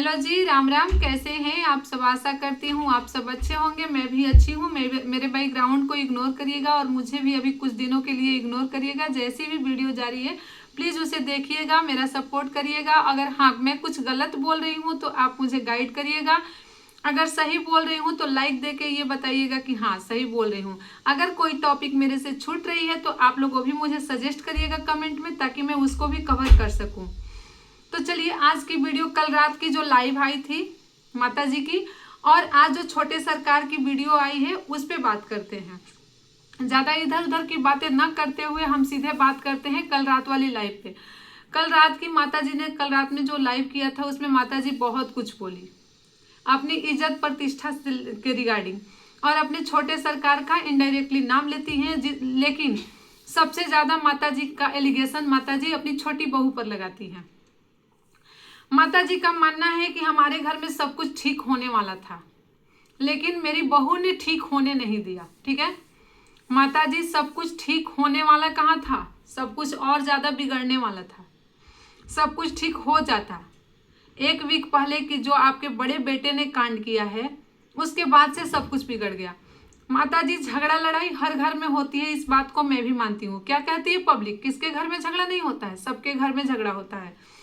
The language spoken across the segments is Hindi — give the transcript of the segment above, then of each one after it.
हेलो जी, राम राम। कैसे हैं आप सब? आशा करती हूँ आप सब अच्छे होंगे। मैं भी अच्छी हूँ। मेरे बैकग्राउंड को इग्नोर करिएगा और मुझे भी अभी कुछ दिनों के लिए इग्नोर करिएगा। जैसी भी वीडियो जा रही है प्लीज़ उसे देखिएगा, मेरा सपोर्ट करिएगा। अगर हाँ मैं कुछ गलत बोल रही हूँ तो आप मुझे गाइड करिएगा। अगर सही बोल रही हूँ तो लाइक देके ये बताइएगा कि हाँ सही बोल रही हूँ। अगर कोई टॉपिक मेरे से छूट रही है तो आप लोग वो भी मुझे सजेस्ट करिएगा कमेंट में, ताकि मैं उसको भी कवर कर सकूँ। तो चलिए, आज की वीडियो कल रात की जो लाइव आई थी माता जी की, और आज जो छोटे सरकार की वीडियो आई है उस पे बात करते हैं। ज़्यादा इधर उधर की बातें न करते हुए हम सीधे बात करते हैं कल रात वाली लाइव पे। कल रात की माता जी ने कल रात में जो लाइव किया था उसमें माता जी बहुत कुछ बोली अपनी इज्जत प्रतिष्ठा के रिगार्डिंग, और अपने छोटे सरकार का इनडायरेक्टली नाम लेती हैं। लेकिन सबसे ज़्यादा माता जी का एलिगेशन माता जी अपनी छोटी बहू पर लगाती हैं। माता जी का मानना है कि हमारे घर में सब कुछ ठीक होने वाला था, लेकिन मेरी बहू ने ठीक होने नहीं दिया। ठीक है, माता जी सब कुछ ठीक होने वाला कहाँ था, सब कुछ और ज़्यादा बिगड़ने वाला था। सब कुछ ठीक हो जाता एक वीक पहले कि जो आपके बड़े बेटे ने कांड किया है उसके बाद से सब कुछ बिगड़ गया। माता जी झगड़ा लड़ाई हर घर में होती है, इस बात को मैं भी मानती हूँ। क्या कहती है पब्लिक, किसके घर में झगड़ा नहीं होता है? सबके घर में झगड़ा होता है,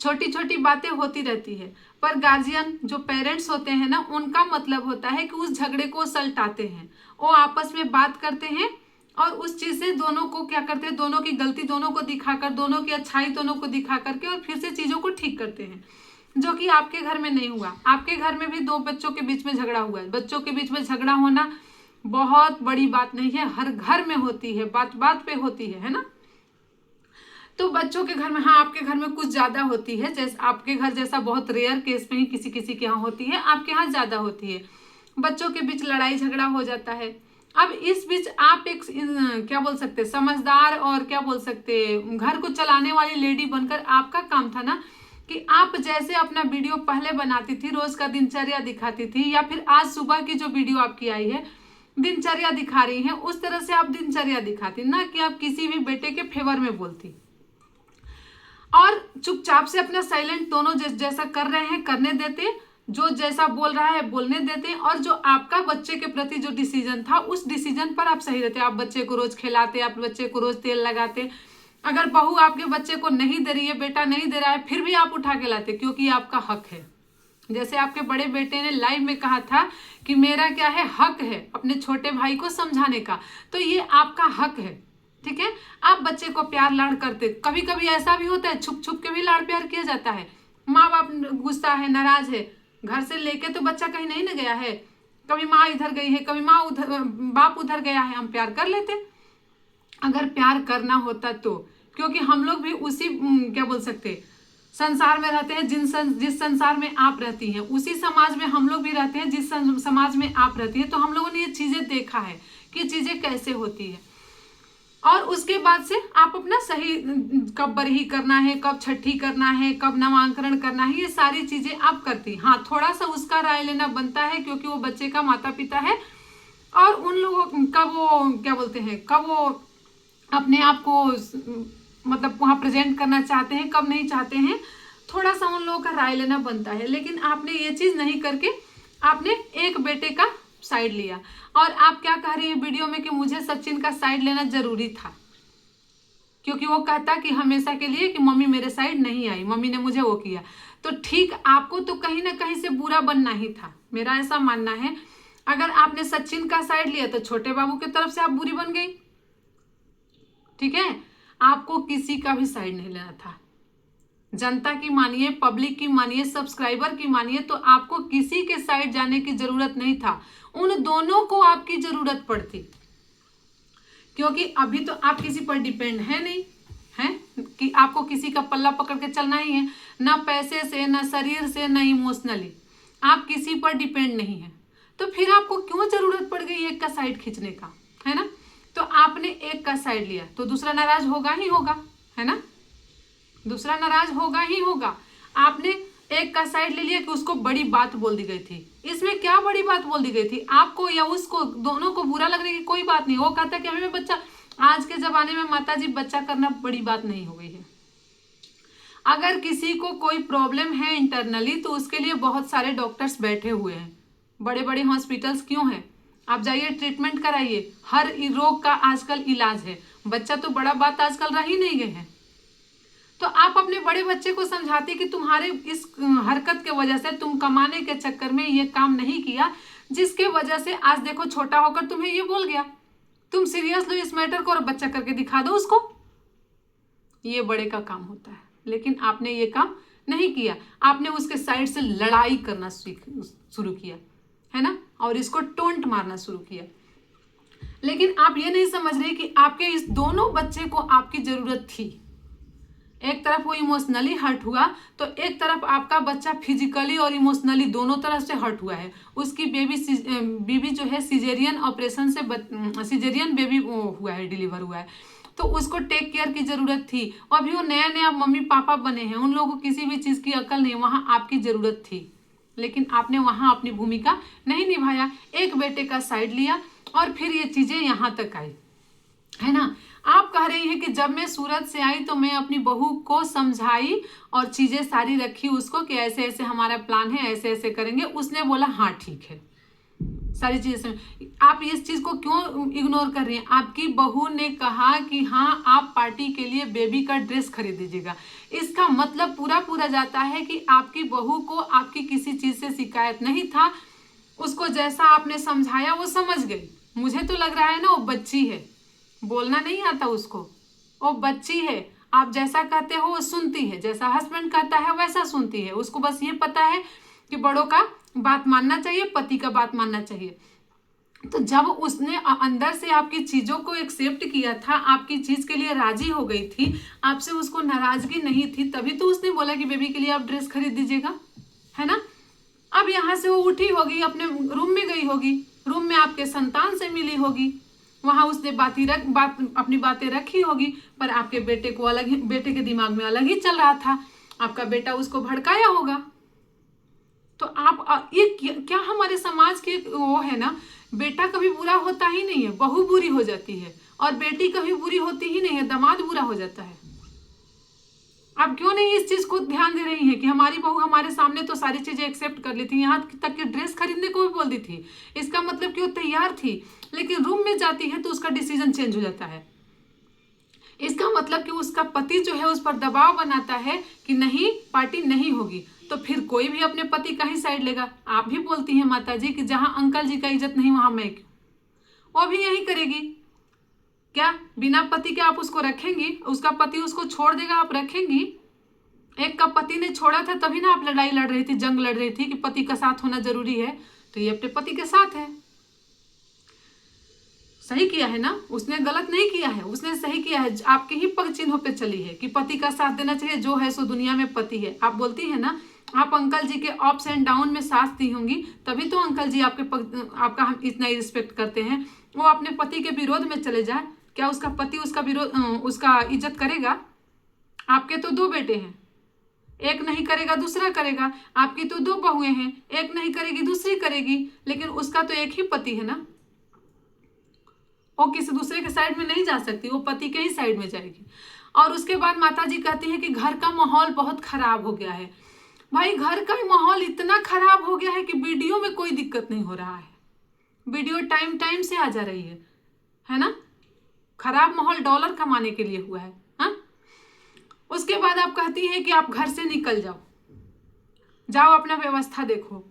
छोटी छोटी बातें होती रहती है। पर गार्जियन जो पेरेंट्स होते हैं ना, उनका मतलब होता है कि उस झगड़े को सलटाते हैं, वो आपस में बात करते हैं और उस चीज से दोनों को क्या करते हैं, दोनों की गलती दोनों को दिखाकर, दोनों की अच्छाई दोनों को दिखा करके और फिर से चीजों को ठीक करते हैं। जो कि आपके घर में नहीं हुआ। आपके घर में भी दो बच्चों के बीच में झगड़ा हुआ है। बच्चों के बीच में झगड़ा होना बहुत बड़ी बात नहीं है, हर घर में होती है, बात बात पे होती है ना। तो बच्चों के घर में, हाँ आपके घर में कुछ ज्यादा होती है, जैसे आपके घर जैसा बहुत रेयर केस में ही किसी किसी के यहाँ होती है, आपके यहाँ ज्यादा होती है। बच्चों के बीच लड़ाई झगड़ा हो जाता है। अब इस बीच आप एक क्या बोल सकते, समझदार और क्या बोल सकते, घर को चलाने वाली लेडी बनकर आपका काम था ना कि आप जैसे अपना वीडियो पहले बनाती थी, रोज का दिनचर्या दिखाती थी, या फिर आज सुबह की जो वीडियो आपकी आई है दिनचर्या दिखा रही है, उस तरह से आप दिनचर्या दिखाती, ना कि आप किसी भी बेटे के फेवर में बोलती। और चुपचाप से अपना साइलेंट दोनों जैसा कर रहे हैं करने देते, जो जैसा बोल रहा है बोलने देते, और जो आपका बच्चे के प्रति जो डिसीजन था उस डिसीजन पर आप सही रहते। आप बच्चे को रोज खिलाते, आप बच्चे को रोज तेल लगाते। अगर बहू आपके बच्चे को नहीं दे रही है, बेटा नहीं दे रहा है, फिर भी आप उठा के लाते, क्योंकि आपका हक है। जैसे आपके बड़े बेटे ने लाइव में कहा था कि मेरा क्या है, हक है अपने छोटे भाई को समझाने का, तो ये आपका हक है। ठीक है, आप बच्चे को प्यार लाड़ करते, कभी कभी ऐसा भी होता है छुप छुप के भी लाड़ प्यार किया जाता है। माँ बाप गुस्सा है, नाराज है, घर से लेके तो बच्चा कहीं नहीं न गया है, कभी माँ इधर गई है, कभी माँ उधर, बाप उधर गया है, हम प्यार कर लेते अगर प्यार करना होता तो। क्योंकि हम लोग भी उसी क्या बोल सकते संसार में रहते हैं, जिस संसार में आप रहती हैं उसी समाज में हम लोग भी रहते हैं, जिस समाज में आप रहती हैं। तो हम लोगों ने ये चीजें देखा है कि चीजें कैसे होती है, और उसके बाद से आप अपना सही कब बरही करना है, कब छठी करना है, कब नामांकन करना है, ये सारी चीजें आप करती। हाँ थोड़ा सा उसका राय लेना बनता है, क्योंकि वो बच्चे का माता पिता है, और उन लोगों का वो क्या बोलते हैं, कब वो अपने आप को मतलब वहां प्रेजेंट करना चाहते हैं, कब नहीं चाहते हैं, थोड़ा सा उन लोगों का राय लेना बनता है। लेकिन आपने ये चीज नहीं करके आपने एक बेटे का साइड लिया। और आप क्या कह रही है वीडियो में कि मुझे सचिन का साइड लेना जरूरी था, क्योंकि वो कहता कि हमेशा के लिए कि मम्मी मेरे साइड नहीं आई, मम्मी ने मुझे वो किया। तो ठीक, आपको तो कहीं ना कहीं से बुरा बनना ही था, मेरा ऐसा मानना है। अगर आपने सचिन का साइड लिया तो छोटे बाबू की तरफ से आप बुरी बन गई। ठीक है, आपको किसी का भी साइड नहीं लेना था। जनता की मानिए, पब्लिक की मानिए, सब्सक्राइबर की मानिए, तो आपको किसी के साइड जाने की जरूरत नहीं था। उन दोनों को आपकी जरूरत पड़ती, क्योंकि अभी तो आप किसी पर डिपेंड है नहीं, है कि आपको किसी का पल्ला पकड़ के चलना ही है, ना पैसे से, ना शरीर से, ना इमोशनली आप किसी पर डिपेंड नहीं है। तो फिर आपको क्यों जरूरत पड़ गई एक का साइड खींचने का, है ना। तो आपने एक का साइड लिया तो दूसरा नाराज होगा ही होगा, है ना, दूसरा नाराज होगा ही होगा। आपने एक का साइड ले लिया कि उसको बड़ी बात बोल दी गई थी। इसमें क्या बड़ी बात बोल दी गई थी, आपको या उसको, दोनों को बुरा लगने की कोई बात नहीं। वो कहता कि हमें बच्चा, आज के जमाने में माता जी बच्चा करना बड़ी बात नहीं हो गई है। अगर किसी को कोई प्रॉब्लम है इंटरनली तो उसके लिए बहुत सारे डॉक्टर्स बैठे हुए हैं, बड़े बड़े हॉस्पिटल्स क्यों हैं, आप जाइए ट्रीटमेंट कराइए, हर रोग का आजकल इलाज है। बच्चा तो बड़ा बात आजकल रह ही नहीं गए हैं। तो आप अपने बड़े बच्चे को समझाते कि तुम्हारे इस हरकत के वजह से, तुम कमाने के चक्कर में ये काम नहीं किया, जिसके वजह से आज देखो छोटा होकर तुम्हें ये बोल गया, तुम सीरियस लो इस मैटर को और बच्चा करके दिखा दो उसको। ये बड़े का काम होता है, लेकिन आपने ये काम नहीं किया, आपने उसके साइड से लड़ाई करना शुरू किया है ना, और इसको टोंट मारना शुरू किया। लेकिन आप ये नहीं समझ रहे कि आपके इस दोनों बच्चे को आपकी जरूरत थी। एक तरफ वो इमोशनली हर्ट हुआ तो एक तरफ आपका बच्चा फिजिकली और इमोशनली दोनों तरफ से हर्ट हुआ है। उसकी बेबी जो है सिजेरियन ऑपरेशन से सिजेरियन बेबी हुआ है, डिलीवर हुआ है, तो उसको टेक केयर की जरूरत थी। अभी वो नया नया मम्मी पापा बने हैं, उन लोगों को किसी भी चीज़ की अकल नहीं, वहाँ आपकी ज़रूरत थी, लेकिन आपने वहाँ अपनी भूमिका नहीं निभाया, एक बेटे का साइड लिया और फिर ये चीज़ें यहाँ तक आई, है ना। आप कह रही हैं कि जब मैं सूरत से आई तो मैं अपनी बहू को समझाई और चीज़ें सारी रखी उसको कि ऐसे ऐसे हमारा प्लान है, ऐसे ऐसे करेंगे, उसने बोला हाँ ठीक है, सारी चीजें। आप इस चीज को क्यों इग्नोर कर रही हैं? आपकी बहू ने कहा कि हाँ आप पार्टी के लिए बेबी का ड्रेस खरीद दीजिएगा, इसका मतलब पूरा जाता है कि आपकी बहू को आपकी किसी चीज से शिकायत नहीं था, उसको जैसा आपने समझाया वो समझ गई। मुझे तो लग रहा है ना वो बच्ची है, बोलना नहीं आता उसको, वो बच्ची है, आप जैसा कहते हो वो सुनती है, जैसा हस्बैंड कहता है वैसा सुनती है। उसको बस ये पता है कि बड़ों का बात मानना चाहिए, पति का बात मानना चाहिए। तो जब उसने अंदर से आपकी चीज़ों को एक्सेप्ट किया था, आपकी चीज़ के लिए राजी हो गई थी, आपसे उसको नाराजगी नहीं थी, तभी तो उसने बोला कि बेबी के लिए आप ड्रेस खरीद दीजिएगा, है ना। अब यहाँ से वो उठी होगी, अपने रूम में गई होगी, रूम में आपके संतान से मिली होगी, वहाँ उसने अपनी बातें रखी होगी, पर आपके बेटे को अलग ही, बेटे के दिमाग में अलग ही चल रहा था, आपका बेटा उसको भड़काया होगा। तो आप ये क्या हमारे समाज के वो है ना, बेटा कभी बुरा होता ही नहीं है, बहू बुरी हो जाती है, और बेटी कभी बुरी होती ही नहीं है, दामाद बुरा हो जाता है। आप क्यों नहीं इस चीज को ध्यान दे रही हैं कि हमारी बहू हमारे सामने तो सारी चीजें एक्सेप्ट कर ली थी, यहाँ तक कि ड्रेस खरीदने को भी बोल दी थी, इसका मतलब कि वो तैयार थी, लेकिन रूम में जाती है तो उसका डिसीजन चेंज हो जाता है। इसका मतलब कि उसका पति जो है उस पर दबाव बनाता है कि नहीं पार्टी नहीं होगी, तो फिर कोई भी अपने पति का ही साइड लेगा। आप भी बोलती हैं माता जी कि जहां अंकल जी का इज्जत नहीं वहां मैं क्यों, वो भी यही करेगी क्या? बिना पति के आप उसको रखेंगी? उसका पति उसको छोड़ देगा, आप रखेंगी? एक का पति ने छोड़ा था तभी ना आप लड़ाई लड़ रही थी, जंग लड़ रही थी कि पति का साथ होना जरूरी है, तो ये अपने पति के साथ है। सही किया है ना, उसने गलत नहीं किया है, उसने सही किया है, आपके ही पग चिन्हों पे चली है कि पति का साथ देना चाहिए, जो है सो दुनिया में पति है। आप बोलती है ना, आप अंकल जी के अप्स एंड डाउन में साथ दी होंगी, तभी तो अंकल जी आपका हम इतना ही रिस्पेक्ट करते हैं। वो अपने पति के विरोध में चले जाए, क्या उसका पति उसका विरोध उसका इज्जत करेगा? आपके तो 2 बेटे हैं, एक नहीं करेगा दूसरा करेगा, आपकी तो 2 बहुएं हैं, एक नहीं करेगी दूसरी करेगी, लेकिन उसका तो एक ही पति है ना, वो किसी दूसरे के साइड में नहीं जा सकती, वो पति के ही साइड में जाएगी। और उसके बाद माता जी कहती है कि घर का माहौल बहुत खराब हो गया है। भाई घर का माहौल इतना खराब हो गया है कि वीडियो में कोई दिक्कत नहीं हो रहा है, वीडियो टाइम से आ जा रही है ना। खराब माहौल डॉलर कमाने के लिए हुआ है, हाँ। उसके बाद आप कहती हैं कि आप घर से निकल जाओ अपना व्यवस्था देखो,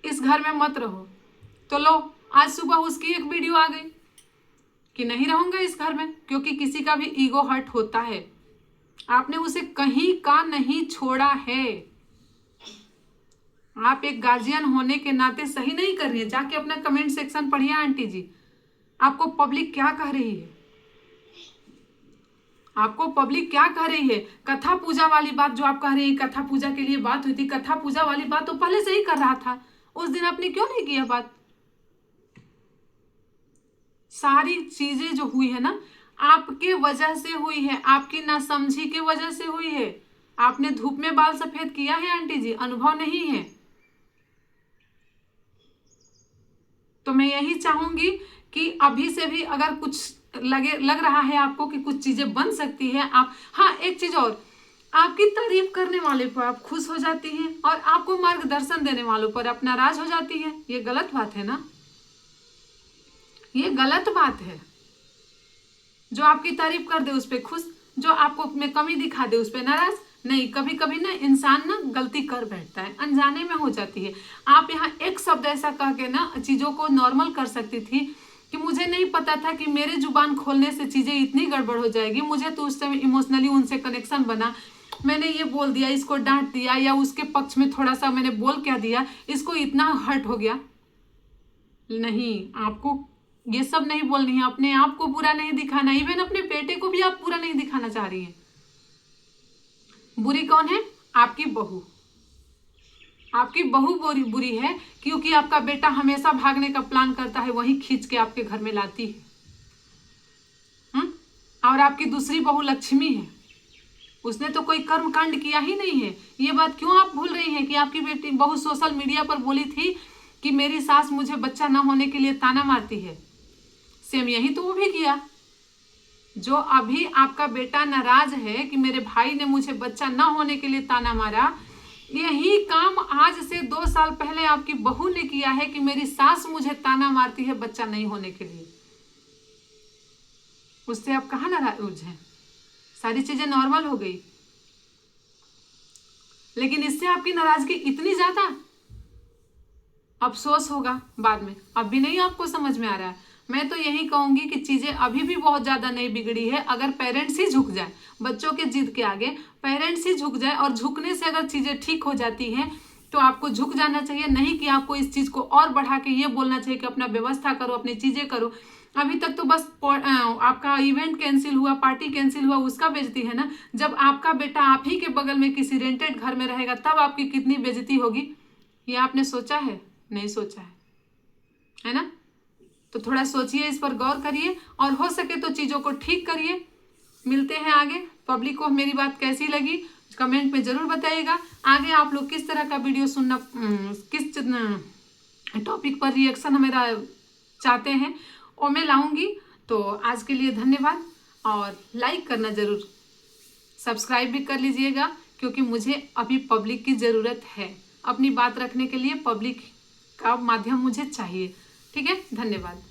इस घर में मत रहो। तो लो आज सुबह उसकी एक वीडियो आ गई कि नहीं रहूंगा इस घर में, क्योंकि किसी का भी ईगो हर्ट होता है। आपने उसे कहीं का नहीं छोड़ा है, आप एक गार्जियन होने के नाते सही नहीं कर रही है। जाके अपना कमेंट सेक्शन पढ़िए आंटी जी, आपको पब्लिक क्या कह रही है, आपको पब्लिक क्या कह रही है। कथा पूजा वाली बात जो आप कह रही है, कथा पूजा के लिए बात हुई थी, कथा पूजा वाली बात तो पहले से ही कर रहा था, उस दिन आपने क्यों नहीं किया बात? सारी चीजें जो हुई है ना, आपके वजह से हुई है, आपकी नासमझी की वजह से हुई है। आपने धूप में बाल सफेद किया है आंटी जी, अनुभव नहीं है। तो मैं यही चाहूंगी कि अभी से भी अगर कुछ लग रहा है आपको कि कुछ चीजें बन सकती है आप, हाँ एक चीज और, आपकी तारीफ करने वाले पर आप खुश हो जाती हैं और आपको मार्गदर्शन देने वालों पर आप नाराज हो जाती हैं। ये गलत बात है ना, ये गलत बात है। जो आपकी तारीफ कर दे उस पर खुश, जो आपको में कमी दिखा दे उस पर नाराज नहीं। कभी कभी ना इंसान ना गलती कर बैठता है, अनजाने में हो जाती है। आप यहाँ एक शब्द ऐसा कह के ना चीजों को नॉर्मल कर सकती थी कि मुझे नहीं पता था कि मेरे जुबान खोलने से चीजें इतनी गड़बड़ हो जाएगी। मुझे तो उस समय इमोशनली उनसे कनेक्शन बना, मैंने ये बोल दिया, इसको डांट दिया, या उसके पक्ष में थोड़ा सा मैंने बोल क्या दिया, इसको इतना हर्ट हो गया। नहीं, आपको ये सब नहीं बोलनी है, अपने आप को बुरा नहीं दिखाना। इवन अपने बेटे को भी आप बुरा नहीं दिखाना चाह रही हैं। बुरी कौन है? आपकी बहू। आपकी बहू बुरी है क्योंकि आपका बेटा हमेशा भागने का प्लान करता है, वही खींच के आपके घर में लाती है। और आपकी दूसरी बहू लक्ष्मी है, उसने तो कोई कर्म कांड किया ही नहीं है। ये बात क्यों आप भूल रही हैं कि आपकी बेटी बहू सोशल मीडिया पर बोली थी कि मेरी सास मुझे बच्चा न होने के लिए ताना मारती है। सेम यही तो वो भी किया। जो अभी आपका बेटा नाराज है कि मेरे भाई ने मुझे बच्चा न होने के लिए ताना मारा, यही काम आज से 2 साल पहले आपकी बहू ने किया है कि मेरी सास मुझे ताना मारती है बच्चा नहीं होने के लिए। उससे आप कहाँ नाराज हैं? सारी चीजें नॉर्मल हो गई, लेकिन इससे आपकी नाराजगी इतनी ज्यादा, अफसोस होगा बाद में। अब भी नहीं आपको समझ में आ रहा है। मैं तो यही कहूंगी कि चीजें अभी भी बहुत ज्यादा नहीं बिगड़ी है। अगर पेरेंट्स ही झुक जाए बच्चों के जिद के आगे, पेरेंट्स ही झुक जाए और झुकने से अगर चीजें ठीक हो जाती हैं तो आपको झुक जाना चाहिए। नहीं कि आपको इस चीज को और बढ़ा के ये बोलना चाहिए कि अपना व्यवस्था करो, अपनी चीजें करो। अभी तक तो बस आपका इवेंट कैंसिल हुआ, पार्टी कैंसिल हुआ, उसका बेइज्जती है ना। जब आपका बेटा आप ही के बगल में किसी रेंटेड घर में रहेगा तब आपकी कितनी बेइज्जती होगी, ये आपने सोचा है? नहीं सोचा है ना। तो थोड़ा सोचिए, इस पर गौर करिए और हो सके तो चीजों को ठीक करिए। मिलते हैं आगे। पब्लिक को मेरी बात कैसी लगी कमेंट में जरूर बताइएगा। आगे आप लोग किस तरह का वीडियो सुनना, किस टॉपिक पर रिएक्शन मेरा चाहते हैं वो मैं लाऊंगी। तो आज के लिए धन्यवाद और लाइक करना जरूर, सब्सक्राइब भी कर लीजिएगा क्योंकि मुझे अभी पब्लिक की ज़रूरत है। अपनी बात रखने के लिए पब्लिक का माध्यम मुझे चाहिए। ठीक है, धन्यवाद।